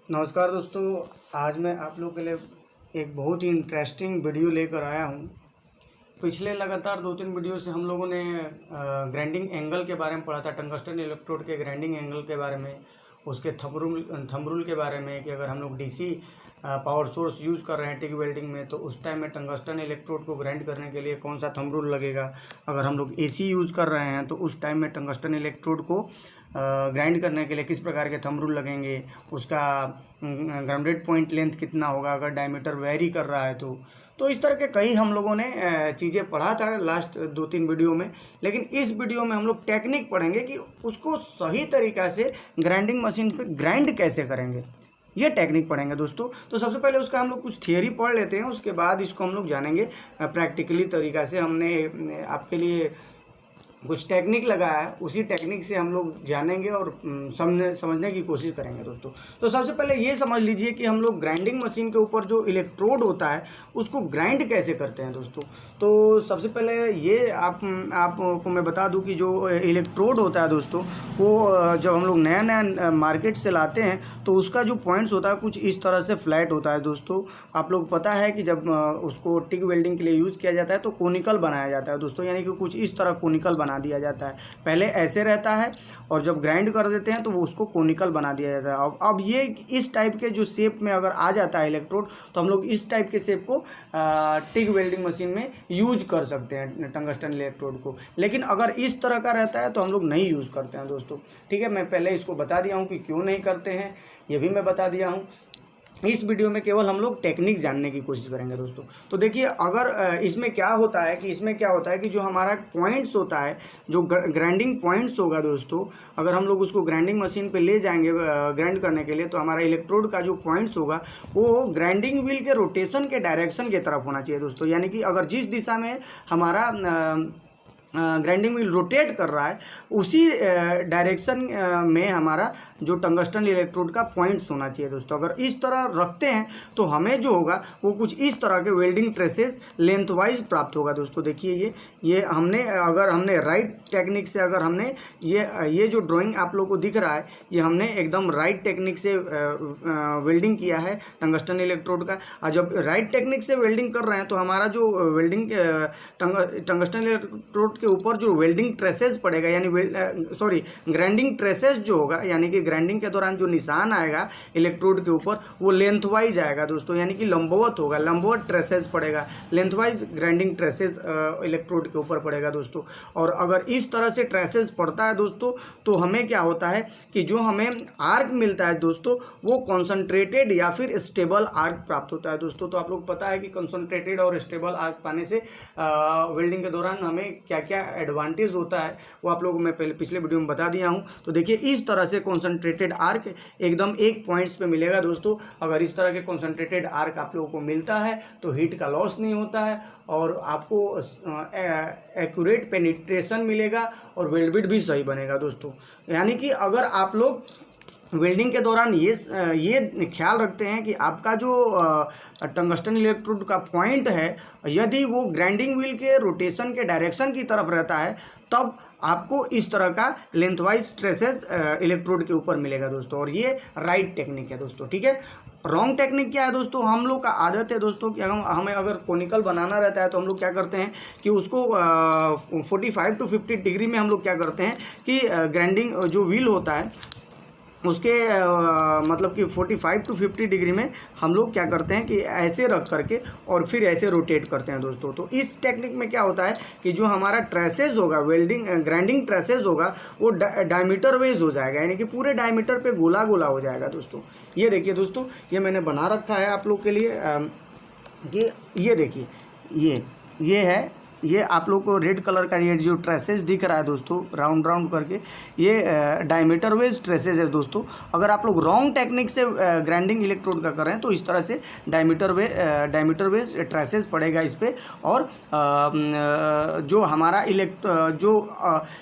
नमस्कार दोस्तों। आज मैं आप लोगों के लिए एक बहुत ही इंटरेस्टिंग वीडियो लेकर आया हूँ। पिछले लगातार 2-3 वीडियो से हम लोगों ने ग्राइंडिंग एंगल के बारे में पढ़ा था, टंगस्टन इलेक्ट्रोड के ग्राइंडिंग एंगल के बारे में, उसके थंब रूल के बारे में कि अगर हम लोग डीसी पावर सोर्स यूज़ कर रहे हैं टिक वेल्डिंग में तो उस टाइम में टंगस्टन इलेक्ट्रोड को ग्राइंड करने के लिए कौन सा थंब रूल लगेगा। अगर हम लोग एसी यूज़ कर रहे हैं तो उस टाइम में टंगस्टन इलेक्ट्रोड को ग्राइंड करने के लिए किस प्रकार के थंब रूल लगेंगे, उसका ग्राउंडेड पॉइंट लेंथ कितना होगा अगर डायमीटर वेरी कर रहा है तो इस तरह के कई हम लोगों ने चीज़ें पढ़ा था लास्ट 2-3 वीडियो में। लेकिन इस वीडियो में हम लोग टेक्निक पढ़ेंगे कि उसको सही तरीक़ा से ग्राइंडिंग मशीन पे ग्राइंड कैसे करेंगे, ये टेक्निक पढ़ेंगे दोस्तों। तो सबसे पहले उसका हम लोग कुछ थियरी पढ़ लेते हैं, उसके बाद इसको हम लोग जानेंगे प्रैक्टिकली तरीक़ा से। हमने आपके लिए कुछ टेक्निक लगाया है, उसी टेक्निक से हम लोग जानेंगे और समझने की कोशिश करेंगे दोस्तों। तो सबसे पहले ये समझ लीजिए कि हम लोग ग्राइंडिंग मशीन के ऊपर जो इलेक्ट्रोड होता है उसको ग्राइंड कैसे करते हैं दोस्तों। तो सबसे पहले ये आपको मैं बता दूं कि जो इलेक्ट्रोड होता है दोस्तों, वो जब हम लोग नया नया मार्केट से लाते हैं तो उसका जो पॉइंट्स होता है कुछ इस तरह से फ्लैट होता है दोस्तों। आप लोग पता है कि जब उसको टिक वेल्डिंग के लिए यूज़ किया जाता है तो कोनिकल बनाया जाता है दोस्तों, यानी कि कुछ इस तरह कोनिकल बना दिया जाता है। पहले ऐसे रहता है और जब ग्राइंड कर देते हैं तो वो उसको कोनिकल बना दिया जाता है। अब ये इस टाइप के जो शेप में अगर आ जाता है इलेक्ट्रोड तो हम लोग इस टाइप के शेप को टिक वेल्डिंग मशीन में यूज कर सकते हैं टंगस्टन इलेक्ट्रोड को। लेकिन अगर इस तरह का रहता है तो हम लोग नहीं यूज़ करते हैं दोस्तों। ठीक है, मैं पहले इसको बता दिया हूँ कि क्यों नहीं करते हैं, ये भी मैं बता दिया हूँ। इस वीडियो में केवल हम लोग टेक्निक जानने की कोशिश करेंगे दोस्तों। तो देखिए, अगर इसमें क्या होता है कि जो हमारा पॉइंट्स होता है, जो ग्राइंडिंग पॉइंट्स होगा दोस्तों, अगर हम लोग उसको ग्राइंडिंग मशीन पे ले जाएंगे ग्राइंड करने के लिए तो हमारा इलेक्ट्रोड का जो पॉइंट्स होगा वो ग्राइंडिंग व्हील के रोटेशन के डायरेक्शन की तरफ होना चाहिए दोस्तों। यानी कि अगर जिस दिशा में हमारा ग्राइंडिंग व्हील रोटेट कर रहा है उसी डायरेक्शन में हमारा जो टंगस्टन इलेक्ट्रोड का पॉइंट्स होना चाहिए दोस्तों। अगर इस तरह रखते हैं तो हमें जो होगा वो कुछ इस तरह के वेल्डिंग ट्रेसेस लेंथ वाइज प्राप्त होगा दोस्तों। देखिए ये हमने राइट टेक्निक से अगर हमने ये जो ड्राइंग आप लोगों को दिख रहा है ये हमने एकदम राइट टेक्निक से वेल्डिंग किया है टंगस्टन इलेक्ट्रोड का। और जब राइट टेक्निक से वेल्डिंग कर रहे हैं तो हमारा जो वेल्डिंग टंगस्टन इलेक्ट्रोड के ऊपर जो वेल्डिंग ट्रेसेस पड़ेगा, यानी ग्राइंडिंग ट्रेसेस जो होगा, यानी कि ग्राइंडिंग के दौरान जो निशान आएगा इलेक्ट्रोड के ऊपर वो लेंथ वाइज आएगा दोस्तों, यानी कि लंबवत होगा, लंबवत ट्रेसेस पड़ेगा, length wise grinding traces electrode के ऊपर पड़ेगा दोस्तों। और अगर इस तरह से ट्रेसेस पड़ता है दोस्तों तो हमें क्या होता है कि जो हमें आर्क मिलता है दोस्तों वो कॉन्सनट्रेटेड या फिर स्टेबल आर्क प्राप्त होता है दोस्तों। तो आप लोग पता है कि कॉन्सनट्रेटेड और स्टेबल आर्क पाने से वेल्डिंग के दौरान हमें क्या क्या एडवांटेज होता है वो आप लोगों को मैं पिछले वीडियो में बता दिया हूँ। तो देखिए, इस तरह से कॉन्सनट्रेटेड आर्क एकदम एक पॉइंट्स पे मिलेगा दोस्तों। अगर इस तरह के कॉन्सनट्रेटेड आर्क आप लोगों को मिलता है तो हीट का लॉस नहीं होता है और आपको एक्यूरेट पेनिट्रेशन मिलेगा और वेल्ड बिट भी सही बनेगा दोस्तों। यानी कि अगर आप लोग वेल्डिंग के दौरान ये ख्याल रखते हैं कि आपका जो टंगस्टन इलेक्ट्रोड का पॉइंट है यदि वो ग्राइंडिंग व्हील के रोटेशन के डायरेक्शन की तरफ रहता है तब आपको इस तरह का लेंथवाइज ट्रेसेस इलेक्ट्रोड के ऊपर मिलेगा दोस्तों। और ये राइट टेक्निक है दोस्तों। ठीक है, रॉन्ग टेक्निक क्या है दोस्तों, हम लोग का आदत है दोस्तों कि हमें अगर कोनिकल बनाना रहता है तो हम लोग क्या करते हैं कि उसको 45 to 50 डिग्री में हम लोग क्या करते हैं कि ग्राइंडिंग जो व्हील होता है उसके मतलब कि 45 to 50 डिग्री में हम लोग क्या करते हैं कि ऐसे रख करके और फिर ऐसे रोटेट करते हैं दोस्तों। तो इस टेक्निक में क्या होता है कि जो हमारा ट्रेसेस होगा ग्राइंडिंग ट्रेसेस होगा वो डायमीटर वेज हो जाएगा, यानी कि पूरे डायमीटर पे गोला गोला हो जाएगा दोस्तों। ये देखिए दोस्तों, ये मैंने बना रखा है आप लोग के लिए कि ये देखिए ये आप लोग को रेड कलर का ये जो ट्रेसेस दिख रहा है दोस्तों राउंड राउंड करके, ये डायमीटर वेज ट्रेसेस है दोस्तों। अगर आप लोग रॉन्ग टेक्निक से ग्राइंडिंग इलेक्ट्रोड का कर रहे हैं तो इस तरह से डायमीटर वेज ट्रेसेस पड़ेगा इस पर। और जो हमारा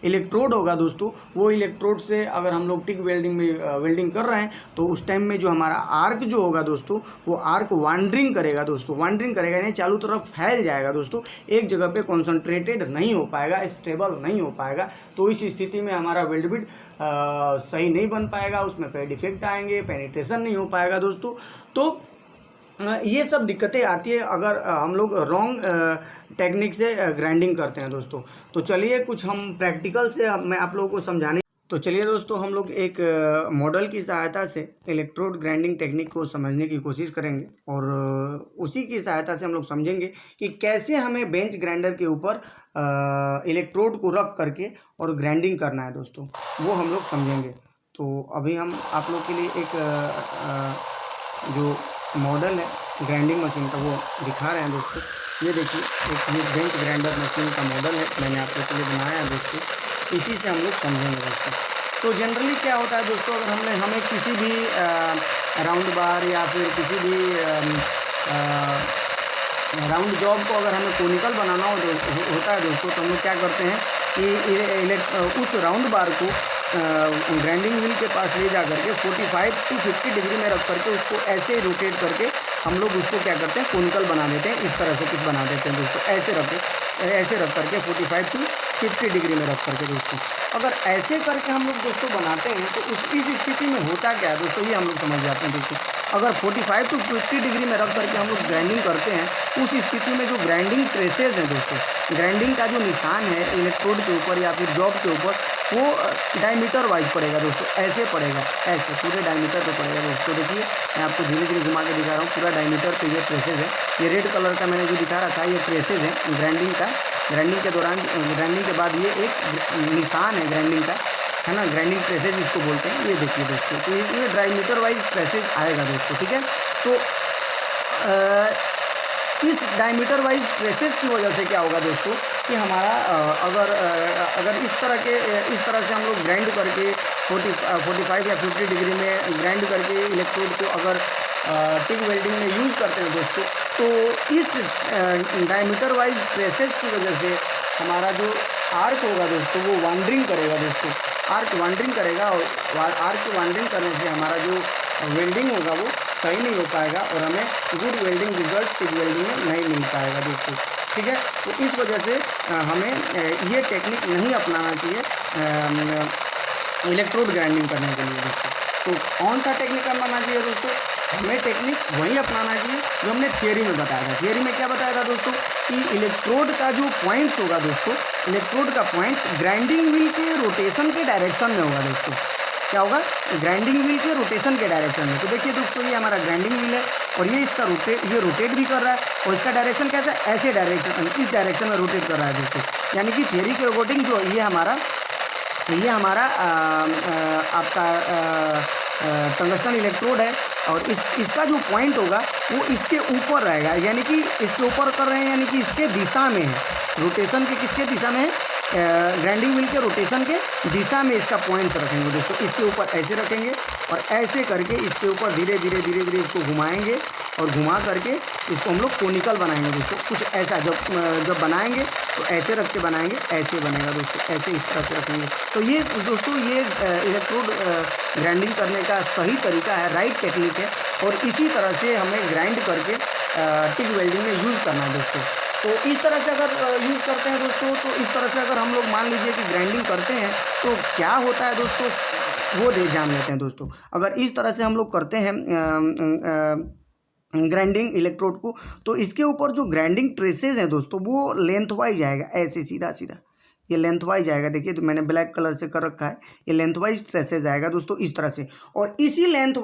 इलेक्ट्रोड होगा दोस्तों वो इलेक्ट्रोड से अगर हम लोग टिक वेल्डिंग में वेल्डिंग कर रहे हैं तो उस टाइम में जो हमारा आर्क जो होगा दोस्तों वो आर्क वांडरिंग करेगा दोस्तों, वांडरिंग करेगा यानी चारों तरफ फैल जाएगा दोस्तों, एक जगह पे कॉन्सनट्रेटेड नहीं हो पाएगा, स्टेबल नहीं हो पाएगा। तो इस स्थिति में हमारा वेल्ड बिट सही नहीं बन पाएगा, उसमें कई डिफेक्ट आएंगे, पेनिट्रेशन नहीं हो पाएगा दोस्तों। तो ये सब दिक्कतें आती है अगर हम लोग रॉन्ग टेक्निक से ग्राइंडिंग करते हैं दोस्तों। तो चलिए कुछ हम प्रैक्टिकल से मैं आप लोगों को समझाने तो चलिए दोस्तों हम लोग एक मॉडल की सहायता से इलेक्ट्रोड ग्राइंडिंग टेक्निक को समझने की कोशिश करेंगे और उसी की सहायता से हम लोग समझेंगे कि कैसे हमें बेंच ग्राइंडर के ऊपर इलेक्ट्रोड को रख करके और ग्राइंडिंग करना है दोस्तों, वो हम लोग समझेंगे। तो अभी हम आप लोग के लिए एक जो मॉडल है ग्राइंडिंग मशीन का वो दिखा रहे हैं दोस्तों। ये देखिए एक ये बेंच ग्राइंडर मशीन का मॉडल है, मैंने आप लोग के लिए बनाया है दोस्तों, इसी से हम लोग समझेंगे दोस्तों। तो जनरली क्या होता है दोस्तों, अगर हमें किसी भी राउंड बार या फिर किसी भी राउंड जॉब को अगर हमें कोनिकल बनाना होता है दोस्तों, तो हम लोग क्या करते हैं कि उस राउंड बार को ग्राइंडिंग व्हील के पास ले जा करके 45 to 50 डिग्री में रख करके उसको ऐसे रोटेट करके हम लोग उसको क्या करते हैं कोनिकल बना देते हैं। इस तरह से कुछ बना देते हैं दोस्तों, ऐसे रख करके 45 to 50 डिग्री में रख करके दोस्तों। अगर ऐसे करके हम लोग दोस्तों बनाते हैं तो इस स्थिति में होता क्या है दोस्तों, ये हम लोग समझ जाते हैं दोस्तों। अगर 45 to 50 डिग्री में रख करके हम लोग ग्राइंडिंग करते हैं, उस स्थिति में जो ग्राइंडिंग ट्रेसेज हैं दोस्तों, ग्राइंडिंग का जो निशान है इलेक्ट्रोड के ऊपर या फिर जॉब के ऊपर, वो डायमीटर वाइज पड़ेगा दोस्तों, ऐसे पड़ेगा, ऐसे पूरे डायमीटर पे पड़ेगा दोस्तों। देखिए मैं आपको धीरे धीरे घुमा के दिखा रहा हूँ, पूरा डायमीटर पे ये ट्रेसेज है। ये रेड कलर का मैंने जो दिखा रखा है ये ट्रेसेज है ग्राइंडिंग का। ग्राइंडिंग के दौरान ग्राइंडिंग के बाद ये एक निशान है ग्राइंडिंग का, है ना, ग्राइंडिंग ट्रेसेज इसको बोलते हैं। ये देखिए दोस्तों, तो ये डायमीटर वाइज ट्रेसेज आएगा दोस्तों, ठीक है। तो इस डायमीटर वाइज ट्रेसेज की वजह से क्या होगा दोस्तों कि हमारा अगर इस तरह से हम लोग ग्राइंड करके 45 या 50 डिग्री में ग्राइंड करके इलेक्ट्रोड को अगर टिग वेल्डिंग में यूज़ करते हैं दोस्तों, तो इस डायमीटर वाइज ट्रेसेज की वजह से हमारा जो आर्क होगा दोस्तों वो वांडरिंग करेगा दोस्तों, आर्क वांडरिंग करेगा और आर्क वांडरिंग करने से हमारा जो वेल्डिंग होगा वो सही नहीं हो पाएगा और हमें good welding result TIG welding में नहीं मिल पाएगा दोस्तों, ठीक है। तो इस वजह से हमें ये टेक्निक नहीं अपनाना चाहिए इलेक्ट्रोड ग्राइंडिंग करने के लिए दोस्तों। तो कौन सा टेक्निक अपनाना चाहिए दोस्तों, हमें टेक्निक वही अपनाना चाहिए जो हमने थियरी में बताया था। थियरी में क्या बताया था दोस्तों कि इलेक्ट्रोड का जो पॉइंट्स होगा दोस्तों, इलेक्ट्रोड का पॉइंट ग्राइंडिंग व्हील के रोटेशन के डायरेक्शन में होगा दोस्तों। क्या होगा, ग्राइंडिंग व्हील के रोटेशन के डायरेक्शन में। तो देखिए दोस्तों ये हमारा ग्राइंडिंग व्हील है और ये इसका रोटेट भी कर रहा है और इसका डायरेक्शन कैसा है, ऐसे डायरेक्शन, इस डायरेक्शन में रोटेट कर रहा है दोस्तों। यानी कि थियरी के अकॉर्डिंग जो ये हमारा आपका टंगस्टन इलेक्ट्रोड है और इसका जो पॉइंट होगा वो इसके ऊपर रहेगा, यानी कि इसके ऊपर कर रहे हैं, यानी कि इसके दिशा में है, रोटेशन के किसके दिशा में है, ग्राइंडिंग व्हील के रोटेशन के दिशा में इसका पॉइंट्स रखेंगे दोस्तों। इसके ऊपर ऐसे रखेंगे और ऐसे करके इसके ऊपर धीरे धीरे इसको घुमाएंगे और घुमा करके इसको हम लोग कोनिकल बनाएंगे दोस्तों। कुछ ऐसा जब बनाएंगे तो ऐसे रख के बनाएंगे, ऐसे बनेगा दोस्तों, ऐसे इस तरह से रखेंगे। तो ये दोस्तों ये इलेक्ट्रोड ग्राइंडिंग करने का सही तरीका है, राइट टेक्निक है और इसी तरह से हमें ग्राइंड करके टिग वेल्डिंग में यूज़ करना है दोस्तों। तो इस तरह से अगर यूज़ करते हैं दोस्तों, तो इस तरह से अगर हम लोग मान लीजिए कि ग्राइंडिंग करते हैं तो क्या होता है दोस्तों, वो जान लेते हैं दोस्तों। अगर इस तरह से हम लोग करते हैं ग्राइंडिंग इलेक्ट्रोड को, तो इसके ऊपर जो ग्राइंडिंग ट्रेसेज हैं दोस्तों वो लेंथ वाइज आएगा, ऐसे सीधा ये लेंथ वाइज आएगा। देखिए तो मैंने ब्लैक कलर से कर रखा है, ये लेंथ वाइज ट्रेसेज आएगा दोस्तों इस तरह से। और इसी लेंथ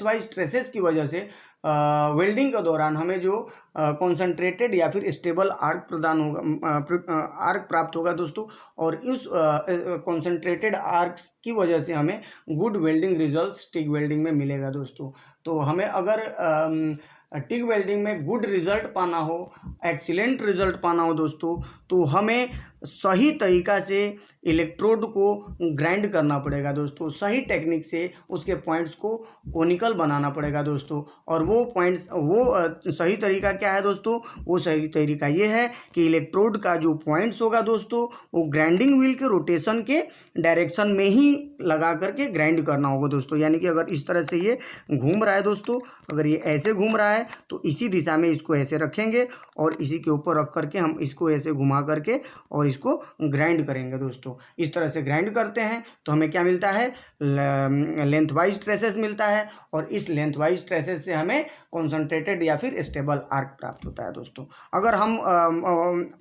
वाइज ट्रेसेज की वजह से वेल्डिंग के दौरान हमें जो कॉन्सनट्रेटेड या फिर स्टेबल आर्क प्रदान होगा, आर्क प्राप्त होगा दोस्तों। और उस कॉन्सनट्रेटेड आर्क की वजह से हमें good welding results TIG welding में मिलेगा दोस्तों। तो हमें अगर टिग वेल्डिंग में गुड रिजल्ट पाना हो, एक्सीलेंट रिजल्ट पाना हो दोस्तों, तो हमें सही तरीक़ा से इलेक्ट्रोड को ग्राइंड करना पड़ेगा दोस्तों, सही टेक्निक से उसके पॉइंट्स को कोनिकल बनाना पड़ेगा दोस्तों। और वो पॉइंट्स सही तरीका क्या है दोस्तों, वो सही तरीका ये है कि इलेक्ट्रोड का जो पॉइंट्स होगा दोस्तों वो ग्राइंडिंग व्हील के रोटेशन के डायरेक्शन में ही लगा करके ग्राइंड करना होगा दोस्तों। यानी कि अगर इस तरह से ये घूम रहा है दोस्तों, अगर ये ऐसे घूम रहा है तो इसी दिशा में इसको ऐसे रखेंगे और इसी के ऊपर रख करके हम इसको ऐसे घुमा करके और इसको ग्राइंड करेंगे दोस्तों। इस तरह से ग्राइंड करते हैं तो हमें क्या मिलता है, लेंथ वाइज ट्रेसेस मिलता है, और इस लेंथ वाइज ट्रेसेस से हमें कॉन्सनट्रेटेड या फिर स्टेबल आर्क प्राप्त होता है दोस्तों। अगर हम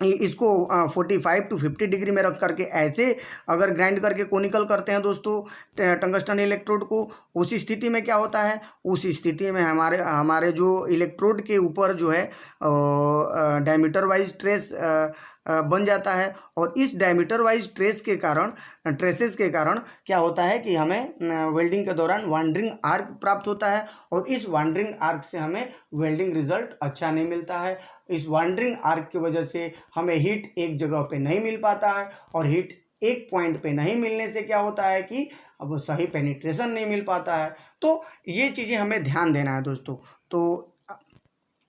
इसको 45 टू 50 डिग्री में रख करके ऐसे अगर ग्राइंड करके कोनिकल करते हैं दोस्तों टंगस्टन इलेक्ट्रोड को, उस स्थिति में क्या होता है, उस स्थिति में हमारे जो इलेक्ट्रोड के ऊपर जो है डायमीटर वाइज ट्रेस बन जाता है। और इस डायमीटर वाइज ट्रेसेस के कारण क्या होता है कि हमें वेल्डिंग के दौरान वांडरिंग आर्क प्राप्त होता है, और इस वांडरिंग आर्क से हमें वेल्डिंग रिजल्ट अच्छा नहीं मिलता है। इस वांडरिंग आर्क की वजह से हमें हीट एक जगह पे नहीं मिल पाता है, और हीट एक पॉइंट पे नहीं मिलने से क्या होता है कि अब सही पेनिट्रेशन नहीं मिल पाता है। तो ये चीज़ें हमें ध्यान देना है दोस्तों। तो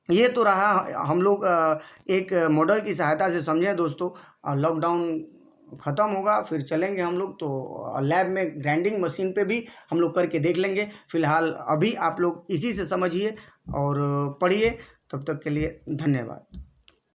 ये तो रहा, हम लोग एक मॉडल की सहायता से समझें दोस्तों। लॉकडाउन ख़त्म होगा फिर चलेंगे हम लोग, तो लैब में ग्राइंडिंग मशीन पे भी हम लोग करके देख लेंगे। फ़िलहाल अभी आप लोग इसी से समझिए और पढ़िए। तब तक के लिए धन्यवाद।